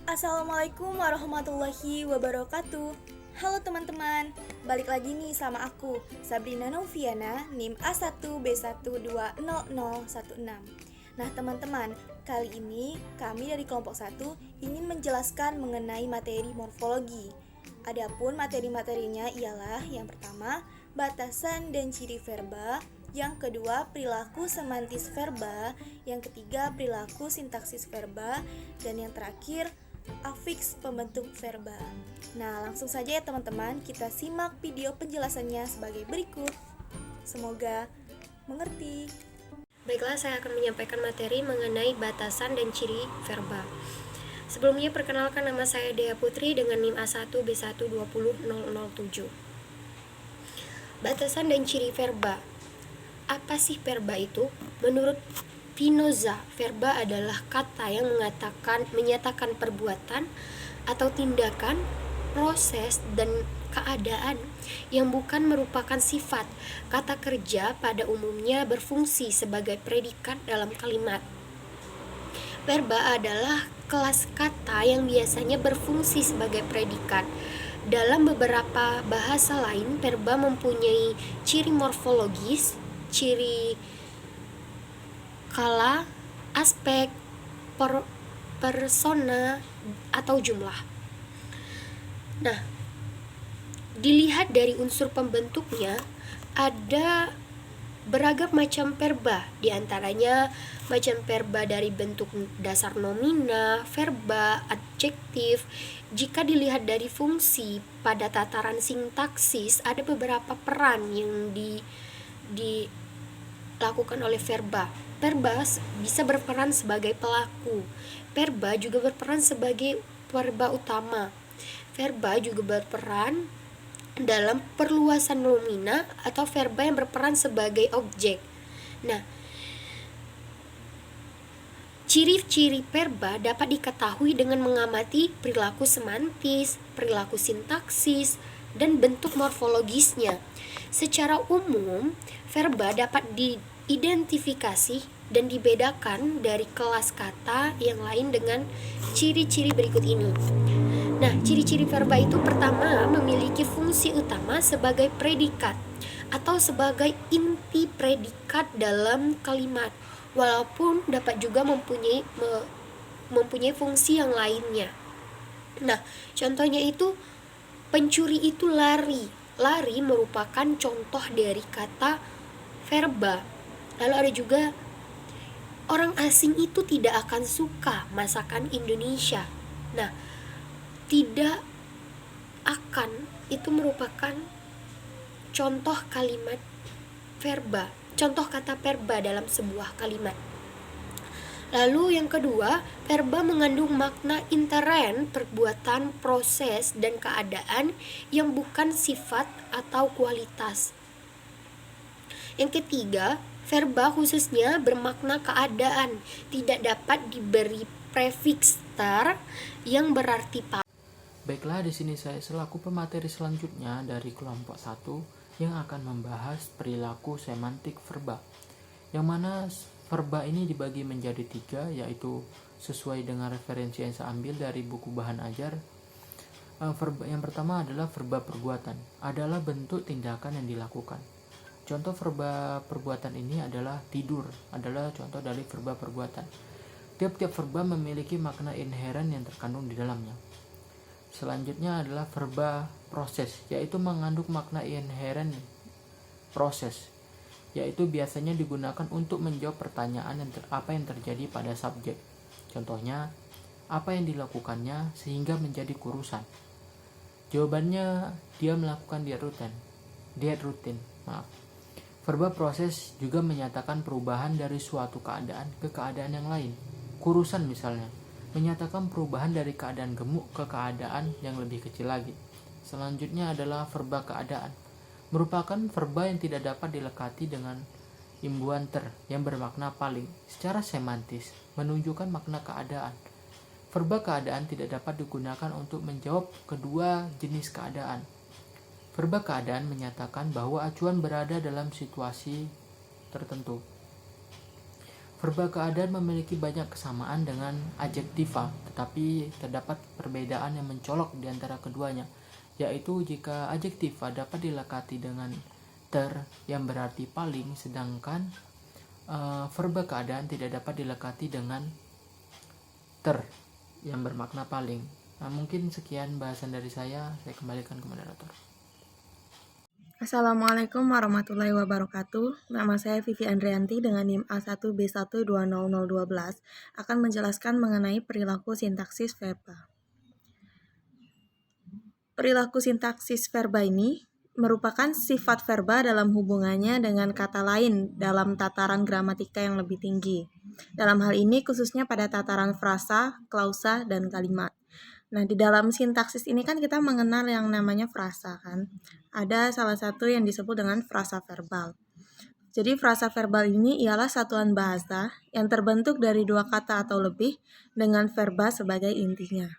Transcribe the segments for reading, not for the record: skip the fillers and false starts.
Assalamualaikum warahmatullahi wabarakatuh. Halo teman-teman, balik lagi nih sama aku, Sabrina Noviana, NIM A1B1200016. Nah teman-teman, kali ini kami dari kelompok 1 ingin menjelaskan mengenai materi morfologi. Adapun materi-materinya ialah yang pertama, batasan dan ciri verba, yang kedua perilaku semantis verba, yang ketiga perilaku sintaksis verba, dan yang terakhir afiks pembentuk verba. Nah, langsung saja ya teman-teman, kita simak video penjelasannya sebagai berikut. Semoga mengerti. Baiklah, saya akan menyampaikan materi mengenai batasan dan ciri verba. Sebelumnya, perkenalkan nama saya Dea Putri dengan NIM A1B1200007. Batasan dan ciri verba. Apa sih verba itu? Menurut Spinoza, verba adalah kata yang menyatakan perbuatan atau tindakan, proses, dan keadaan yang bukan merupakan sifat. Kata kerja pada umumnya berfungsi sebagai predikat dalam kalimat. Verba adalah kelas kata yang biasanya berfungsi sebagai predikat. Dalam beberapa bahasa lain, verba mempunyai ciri morfologis, ciri kala, aspek, persona, atau jumlah. Nah, dilihat dari unsur pembentuknya, ada beragam macam verba, diantaranya macam verba dari bentuk dasar nomina, verba, adjektif. Jika dilihat dari fungsi pada tataran sintaksis, ada beberapa peran yang dilakukan oleh verba. Verba bisa berperan sebagai pelaku. Verba juga berperan sebagai verba utama. Verba juga berperan dalam perluasan nomina atau verba yang berperan sebagai objek. Nah, ciri-ciri verba dapat diketahui dengan mengamati perilaku semantis, perilaku sintaksis, dan bentuk morfologisnya. Secara umum, verba dapat diidentifikasi dan dibedakan dari kelas kata yang lain dengan ciri-ciri berikut ini. Nah, ciri-ciri verba itu pertama memiliki fungsi utama sebagai predikat atau sebagai inti predikat dalam kalimat, walaupun dapat juga mempunyai fungsi yang lainnya. Nah, contohnya itu pencuri itu lari. Lari merupakan contoh dari kata verba. Lalu ada juga orang asing itu tidak akan suka masakan Indonesia. Nah, tidak akan itu merupakan contoh kalimat verba, contoh kata verba dalam sebuah kalimat. Lalu yang kedua, verba mengandung makna interen, perbuatan, proses, dan keadaan yang bukan sifat atau kualitas. Yang ketiga, verba khususnya bermakna keadaan, tidak dapat diberi prefiks ter yang berarti Baiklah, di sini saya selaku pemateri selanjutnya dari kelompok 1 yang akan membahas perilaku semantik verba. Yang mana verba ini dibagi menjadi 3, yaitu sesuai dengan referensi yang saya ambil dari buku bahan ajar. Verba yang pertama adalah verba perbuatan, adalah bentuk tindakan yang dilakukan. Contoh verba perbuatan ini adalah tidur, adalah contoh dari verba perbuatan. Tiap-tiap verba memiliki makna inheren yang terkandung di dalamnya. Selanjutnya adalah verba proses, yaitu mengandung makna inheren proses, yaitu biasanya digunakan untuk menjawab pertanyaan apa yang terjadi pada subjek. Contohnya, apa yang dilakukannya sehingga menjadi kurusan. Jawabannya, dia melakukan diet rutin. Verba proses juga menyatakan perubahan dari suatu keadaan ke keadaan yang lain. Kurusan misalnya menyatakan perubahan dari keadaan gemuk ke keadaan yang lebih kecil lagi. Selanjutnya adalah verba keadaan, merupakan verba yang tidak dapat dilekati dengan imbuhan ter yang bermakna paling. Secara semantis menunjukkan makna keadaan. Verba keadaan tidak dapat digunakan untuk menjawab kedua jenis keadaan. Verba keadaan menyatakan bahwa acuan berada dalam situasi tertentu. Verba keadaan memiliki banyak kesamaan dengan adjektiva, tetapi terdapat perbedaan yang mencolok di antara keduanya, yaitu jika adjektiva dapat dilekati dengan ter yang berarti paling, sedangkan verba keadaan tidak dapat dilekati dengan ter yang bermakna paling. Nah, mungkin sekian bahasan dari saya kembalikan ke moderator. Assalamualaikum warahmatullahi wabarakatuh. Nama saya Vivi Andrianti dengan NIM A1B1200012 akan menjelaskan mengenai perilaku sintaksis verba. Perilaku sintaksis verba ini merupakan sifat verba dalam hubungannya dengan kata lain dalam tataran gramatika yang lebih tinggi. Dalam hal ini khususnya pada tataran frasa, klausa, dan kalimat. Nah, di dalam sintaksis ini kan kita mengenal yang namanya frasa kan. Ada salah satu yang disebut dengan frasa verbal. Jadi frasa verbal ini ialah satuan bahasa yang terbentuk dari dua kata atau lebih dengan verba sebagai intinya.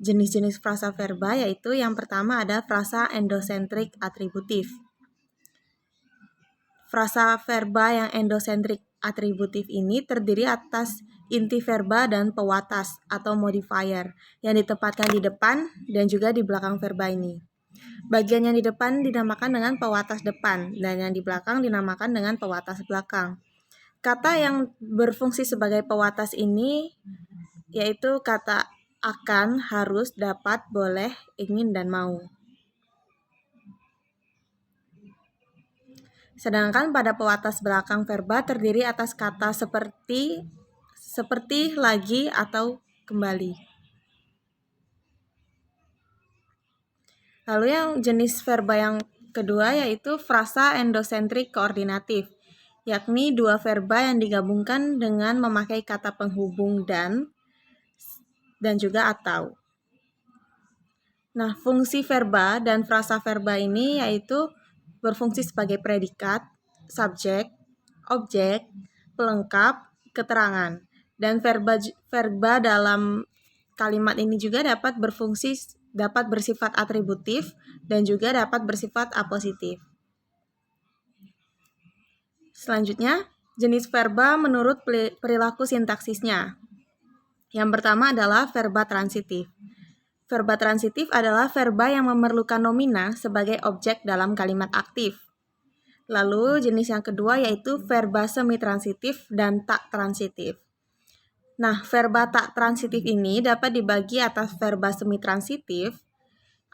Jenis-jenis frasa verba yaitu yang pertama ada frasa endosentrik atributif. Frasa verba yang endosentrik atributif ini terdiri atas inti verba dan pewatas atau modifier yang ditempatkan di depan dan juga di belakang verba ini. Bagian yang di depan dinamakan dengan pewatas depan dan yang di belakang dinamakan dengan pewatas belakang. Kata yang berfungsi sebagai pewatas ini yaitu kata akan, harus, dapat, boleh, ingin, dan mau. Sedangkan pada pewatas belakang verba terdiri atas kata seperti, lagi, atau kembali. Lalu yang jenis verba yang kedua yaitu frasa endosentrik koordinatif, yakni dua verba yang digabungkan dengan memakai kata penghubung dan juga atau. Nah, fungsi verba dan frasa verba ini yaitu berfungsi sebagai predikat, subjek, objek, pelengkap, keterangan. Dan verba dalam kalimat ini juga dapat bersifat atributif dan juga dapat bersifat apositif. Selanjutnya, jenis verba menurut perilaku sintaksisnya. Yang pertama adalah verba transitif. Verba transitif adalah verba yang memerlukan nomina sebagai objek dalam kalimat aktif. Lalu jenis yang kedua yaitu verba semitransitif dan tak transitif. Nah, verba tak transitif ini dapat dibagi atas verba semitransitif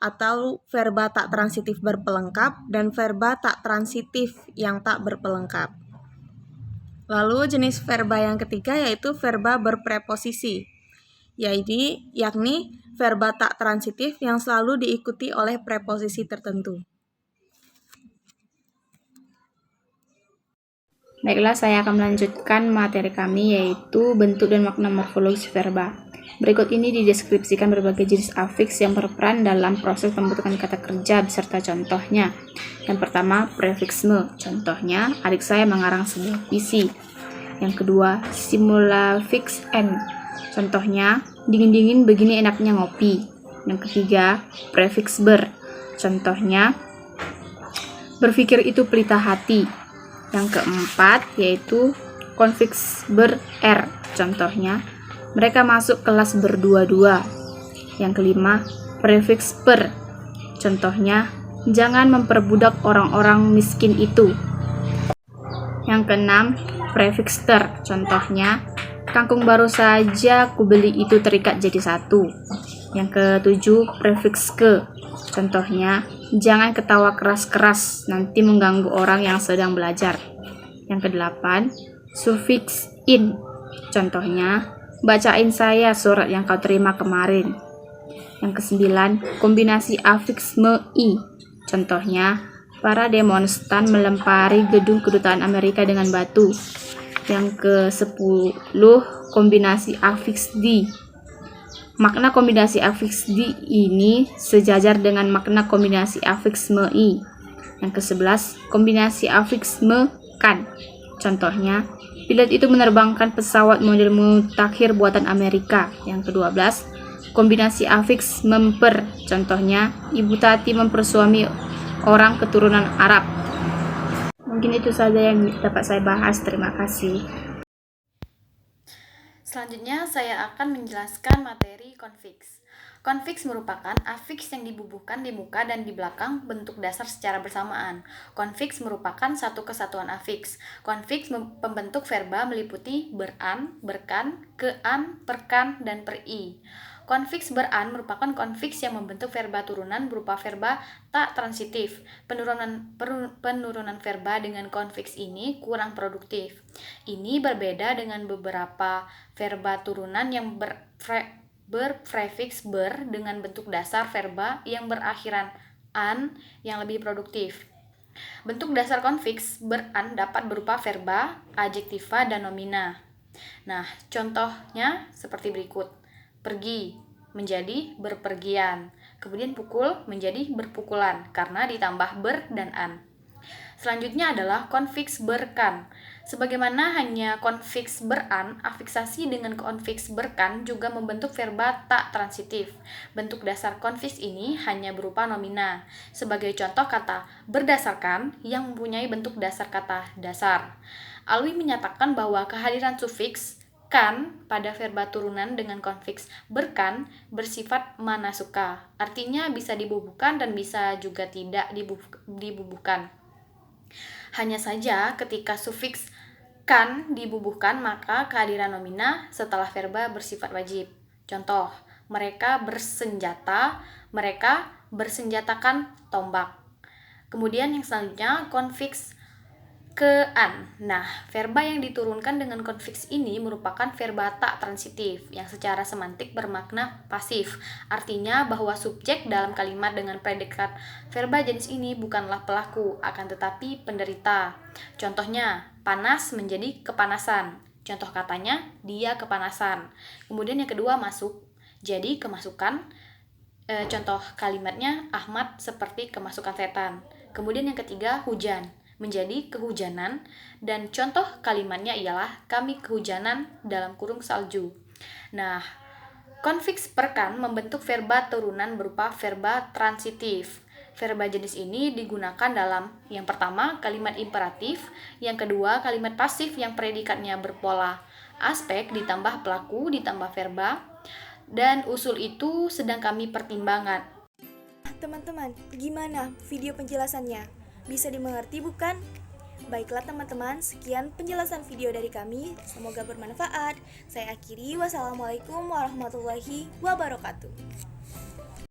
atau verba tak transitif berpelengkap dan verba tak transitif yang tak berpelengkap. Lalu jenis verba yang ketiga yaitu verba berpreposisi, yakni verba tak transitif yang selalu diikuti oleh preposisi tertentu. Baiklah, saya akan melanjutkan materi kami yaitu bentuk dan makna morfologis verba. Berikut ini dideskripsikan berbagai jenis afiks yang berperan dalam proses pembentukan kata kerja beserta contohnya. Yang pertama, prefiksme. Contohnya, adik saya mengarang sebuah puisi. Yang kedua, simulafiks n. Contohnya, dingin-dingin begini enaknya ngopi. Yang ketiga, prefiks ber. Contohnya, berpikir itu pelita hati. Yang keempat yaitu konfiks ber-R. Contohnya, mereka masuk kelas berdua-dua. Yang kelima, prefiks per. Contohnya, jangan memperbudak orang-orang miskin itu. Yang keenam, prefiks ter. Contohnya, kangkung baru saja kubeli itu terikat jadi satu. Yang ketujuh, prefiks ke. Contohnya, jangan ketawa keras-keras, nanti mengganggu orang yang sedang belajar. Yang kedelapan, sufiks in. Contohnya, bacain saya surat yang kau terima kemarin. Yang kesembilan, kombinasi afiks me i. Contohnya, para demonstran melempari gedung kedutaan Amerika dengan batu. Yang ke-10, kombinasi afiks di. Makna kombinasi afiks di ini sejajar dengan makna kombinasi afiks me i. Yang ke-11, kombinasi afiks me kan. Contohnya, pilot itu menerbangkan pesawat model mutakhir buatan Amerika. Yang ke-12, kombinasi afiks memper. Contohnya, Ibu Tati mempersuami orang keturunan Arab. Mungkin itu saja yang dapat saya bahas. Terima kasih. Selanjutnya saya akan menjelaskan materi konfiks. Konfiks merupakan afiks yang dibubuhkan di muka dan di belakang bentuk dasar secara bersamaan. Konfiks merupakan satu kesatuan afiks. Konfiks pembentuk verba meliputi beran, berkan, kean, perkan, dan per-i. Konfiks beran merupakan konfiks yang membentuk verba turunan berupa verba tak transitif. Penurunan verba dengan konfiks ini kurang produktif. Ini berbeda dengan beberapa verba turunan yang berprefiks ber dengan bentuk dasar verba yang berakhiran an yang lebih produktif. Bentuk dasar konfiks beran dapat berupa verba, adjektiva, dan nomina. Nah, contohnya seperti berikut. Pergi menjadi berpergian. Kemudian pukul menjadi berpukulan karena ditambah ber dan an. Selanjutnya adalah konfiks berkan. Sebagaimana hanya konfiks beran, afiksasi dengan konfiks berkan juga membentuk verba tak transitif. Bentuk dasar konfiks ini hanya berupa nomina. Sebagai contoh kata berdasarkan yang mempunyai bentuk dasar kata dasar. Alwi menyatakan bahwa kehadiran sufiks kan pada verba turunan dengan konfiks berkan bersifat mana suka. Artinya bisa dibubuhkan dan bisa juga tidak dibubuhkan. Hanya saja ketika sufiks kan dibubuhkan maka kehadiran nomina setelah verba bersifat wajib. Contoh, mereka bersenjata, mereka bersenjatakan tombak. Kemudian yang selanjutnya konfiks kean. Nah, verba yang diturunkan dengan konfiks ini merupakan verba tak transitif yang secara semantik bermakna pasif. Artinya bahwa subjek dalam kalimat dengan predikat verba jenis ini bukanlah pelaku, akan tetapi penderita. Contohnya, panas menjadi kepanasan. Contoh katanya, dia kepanasan. Kemudian yang kedua, masuk. Jadi kemasukan. Contoh kalimatnya, Ahmad seperti kemasukan setan. Kemudian yang ketiga, hujan menjadi kehujanan, dan contoh kalimatnya ialah kami kehujanan dalam kurung salju. Nah, konfiks perkan membentuk verba turunan berupa verba transitif. Verba jenis ini digunakan dalam yang pertama kalimat imperatif, yang kedua kalimat pasif yang predikatnya berpola aspek ditambah pelaku ditambah verba, dan usul itu sedang kami pertimbangkan. Teman-teman, gimana video penjelasannya? Bisa dimengerti bukan? Baiklah teman-teman, sekian penjelasan video dari kami. Semoga bermanfaat. Saya akhiri, wassalamualaikum warahmatullahi wabarakatuh.